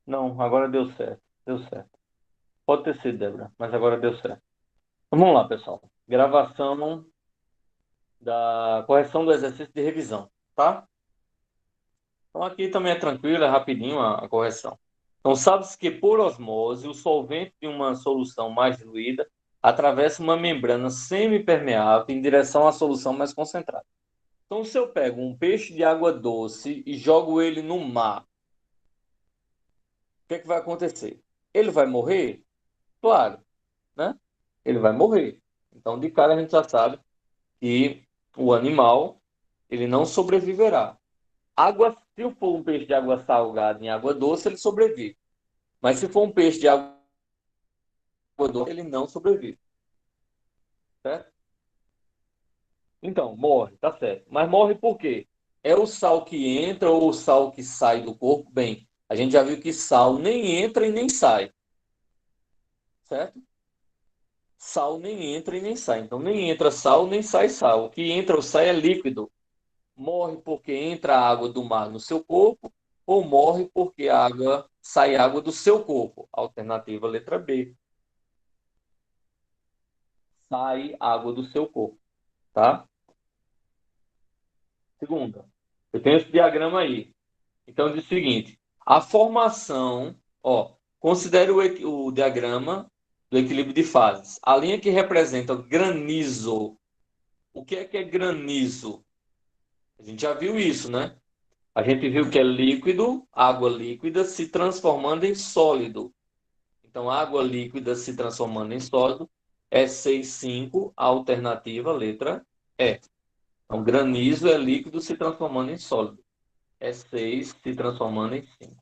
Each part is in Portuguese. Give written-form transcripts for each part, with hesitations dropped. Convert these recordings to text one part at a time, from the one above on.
Não, agora deu certo. Deu certo. Pode ter sido, Débora, mas agora deu certo. Então, vamos lá, pessoal. Gravação da correção do exercício de revisão, tá? Então aqui também é tranquilo, é rapidinho a correção. Então sabe-se que por osmose o solvente de uma solução mais diluída atravessa uma membrana semipermeável em direção à solução mais concentrada. Então se eu pego um peixe de água doce e jogo ele no mar, o que é que vai acontecer? Ele vai morrer? Claro, né? Ele vai morrer. Então de cara a gente já sabe que o animal ele não sobreviverá. Água, se for um peixe de água salgada em água doce, ele sobrevive. Mas se for um peixe de água doce, ele não sobrevive, certo? Então, morre, tá certo. Mas morre por quê? É o sal que entra ou o sal que sai do corpo? Bem, a gente já viu que sal nem entra e nem sai, certo? Sal nem entra e nem sai. Então, nem entra sal, nem sai sal. O que entra ou sai é líquido. Morre porque entra água do mar no seu corpo ou morre porque a água sai água do seu corpo. Alternativa letra B. Sai água do seu corpo, tá? Segunda, eu tenho esse diagrama aí. Então diz o seguinte: a formação, ó, considere o diagrama do equilíbrio de fases. A linha que representa o granizo. O que é granizo? A gente já viu isso, né? A gente viu que é líquido, água líquida se transformando em sólido. Então, água líquida se transformando em sólido é 6,5, a alternativa, letra E. Então, granizo é líquido se transformando em sólido. É 6 se transformando em 5.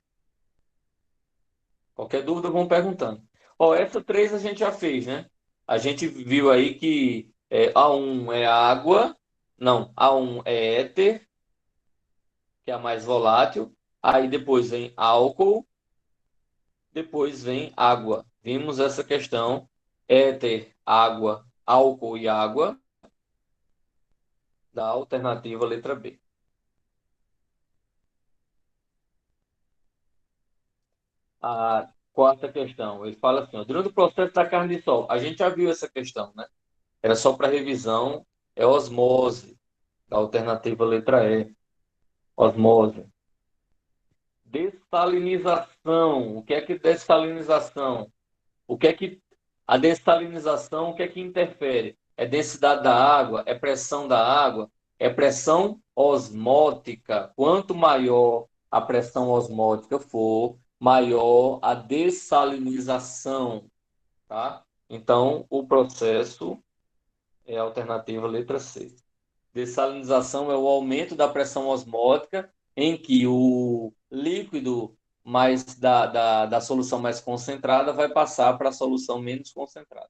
Qualquer dúvida, vão perguntando. Ó, essa 3 a gente já fez, né? A gente viu aí que A1 é água, não, A1 é éter, que é a mais volátil. Aí depois vem álcool, depois vem água. Vimos essa questão, éter, água, álcool e água, da alternativa letra B. A quarta questão, ele fala assim, ó, durante o processo da carne de sol, a gente já viu essa questão, né? Era só para revisão, é osmose, da alternativa letra E, osmose. Dessalinização, o que é dessalinização? O que é que a dessalinização, o que é que interfere? É densidade da água, é pressão da água, é pressão osmótica. Quanto maior a pressão osmótica for, maior a dessalinização, tá? Então, o processo é a alternativa letra C. Dessalinização é o aumento da pressão osmótica em que o líquido da solução mais concentrada vai passar para a solução menos concentrada.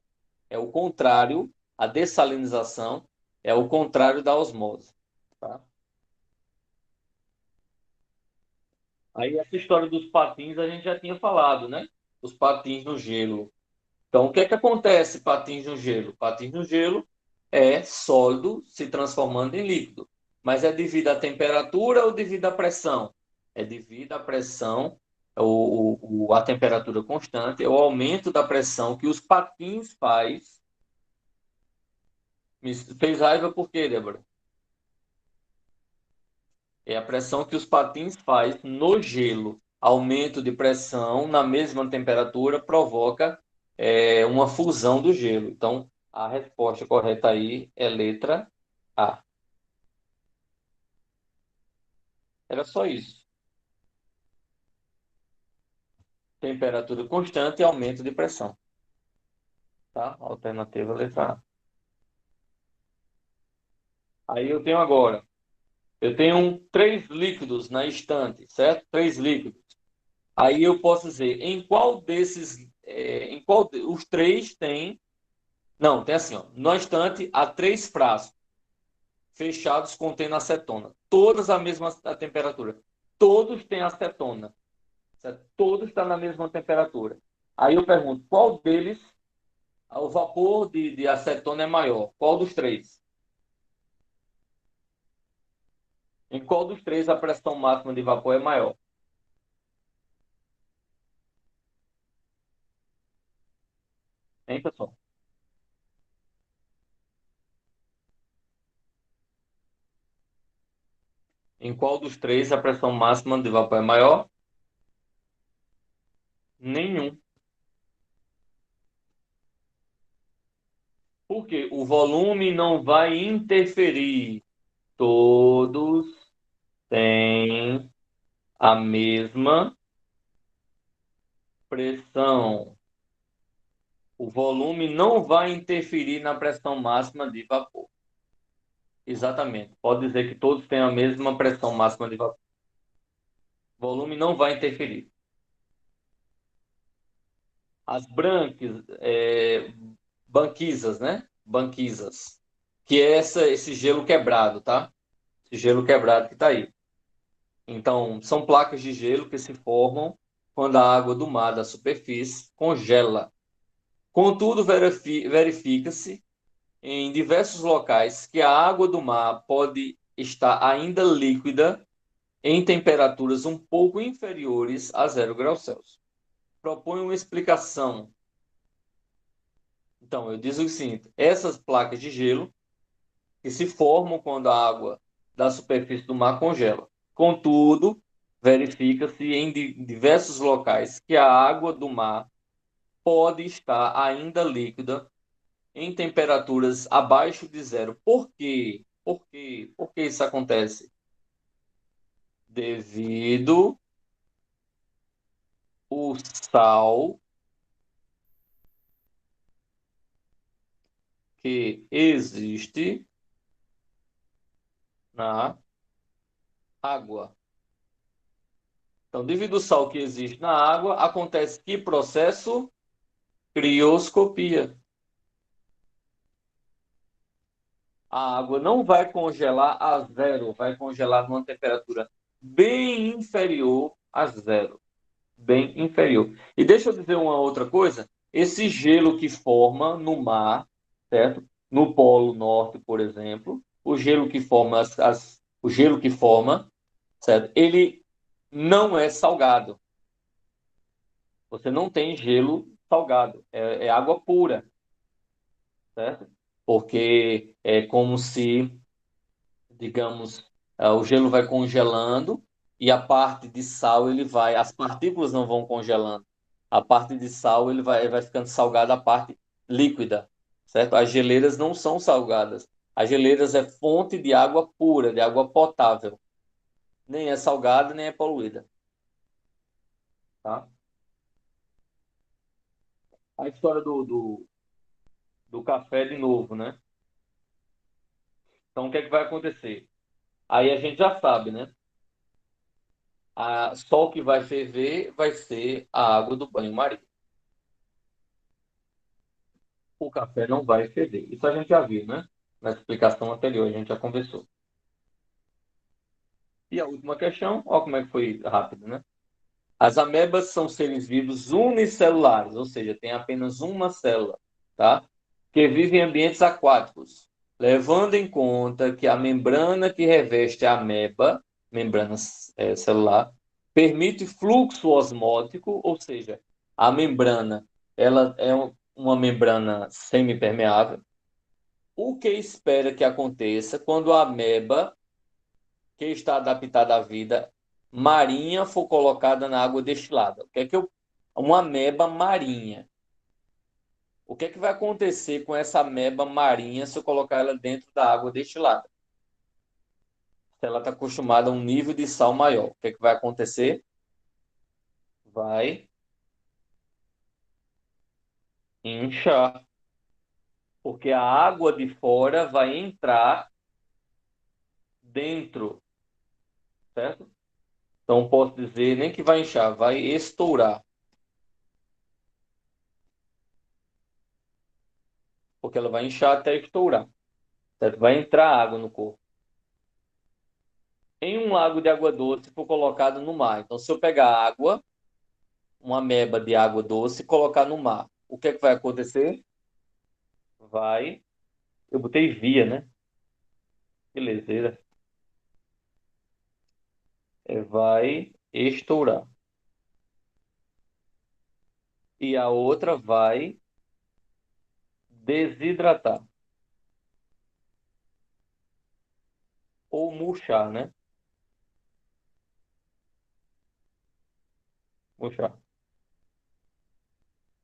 É o contrário, a dessalinização é o contrário da osmose. Tá? Aí essa história dos patins a gente já tinha falado, né? Os patins no gelo. Então, o que é que acontece patins no gelo? Patins no gelo é sólido se transformando em líquido. Mas é devido à temperatura ou devido à pressão? É devido à pressão, a temperatura constante, é o aumento da pressão que os patins faz. Me fez raiva por quê, Débora? É a pressão que os patins faz no gelo. Aumento de pressão na mesma temperatura provoca uma fusão do gelo. Então, a resposta correta aí é letra A. Era só isso. Temperatura constante e aumento de pressão. Tá? Alternativa letra A. Aí eu tenho agora. Eu tenho três líquidos na estante, certo? Três líquidos. Aí eu posso dizer em qual desses, os três tem. Não, tem assim, ó. Na estante há três frascos fechados contendo acetona. Todas a mesma temperatura. Todos têm acetona. Certo? Todos estão na mesma temperatura. Aí eu pergunto, qual deles o vapor de acetona é maior? Qual dos três? Em qual dos três a pressão máxima de vapor é maior? Hein, pessoal? Em qual dos três a pressão máxima de vapor é maior? Nenhum. Porque o volume não vai interferir. Todos têm a mesma pressão. O volume não vai interferir na pressão máxima de vapor. Exatamente. Pode dizer que todos têm a mesma pressão máxima de vapor. O volume não vai interferir. As banquisas, né? Banquisas. Que é esse gelo quebrado, tá? Esse gelo quebrado que está aí. Então, são placas de gelo que se formam quando a água do mar da superfície congela. Contudo, verifica-se em diversos locais que a água do mar pode estar ainda líquida em temperaturas um pouco inferiores a 0 graus Celsius. Propõe uma explicação. Então, eu digo o seguinte: essas placas de gelo que se formam quando a água da superfície do mar congela. Contudo, verifica-se em diversos locais que a água do mar pode estar ainda líquida em temperaturas abaixo de 0. Por quê? Por que isso acontece? Devido o sal que existe na água. Então, devido ao sal que existe na água, acontece que processo? Crioscopia. A água não vai congelar a 0, vai congelar numa temperatura bem inferior a 0. Bem inferior. E deixa eu dizer uma outra coisa: esse gelo que forma no mar, certo? No Polo Norte, por exemplo, o gelo que forma o gelo que forma, certo? Ele não é salgado. Você não tem gelo salgado, é água pura, certo? Porque é como se, digamos, o gelo vai congelando e a parte de sal ele vai, as partículas não vão congelando. A parte de sal ele vai ficando salgada a parte líquida, certo? As geleiras não são salgadas. As geleiras é fonte de água pura, de água potável. Nem é salgada, nem é poluída, tá? A história do café de novo, né? Então, o que é que vai acontecer? Aí a gente já sabe, né? Só o que vai ferver vai ser a água do banho-maria. O café não vai ferver. Isso a gente já viu, né? Na explicação anterior, a gente já conversou. E a última questão, olha como é que foi rápido, né? As amebas são seres vivos unicelulares, ou seja, tem apenas uma célula, tá? Que vivem em ambientes aquáticos, levando em conta que a membrana que reveste a ameba, membrana celular, permite fluxo osmótico, ou seja, a membrana ela é uma membrana semipermeável. O que espera que aconteça quando a ameba que está adaptada à vida marinha for colocada na água destilada? O que é que uma ameba marinha? O que é que vai acontecer com essa ameba marinha se eu colocar ela dentro da água destilada? Se ela está acostumada a um nível de sal maior, o que é que vai acontecer? Vai inchar, porque a água de fora vai entrar dentro, certo? Então posso dizer nem que vai inchar, vai estourar, porque ela vai inchar até estourar, certo? Vai entrar água no corpo. Em um lago de água doce for colocado no mar. Então, se eu pegar água, uma ameba de água doce, e colocar no mar, o que é que vai acontecer? Vai. Eu botei via, né? Belezeira. Vai estourar. E a outra vai Desidratar ou murchar, né? Murchar.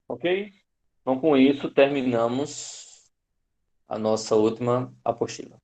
Ok? Então, com isso, terminamos a nossa última apostila.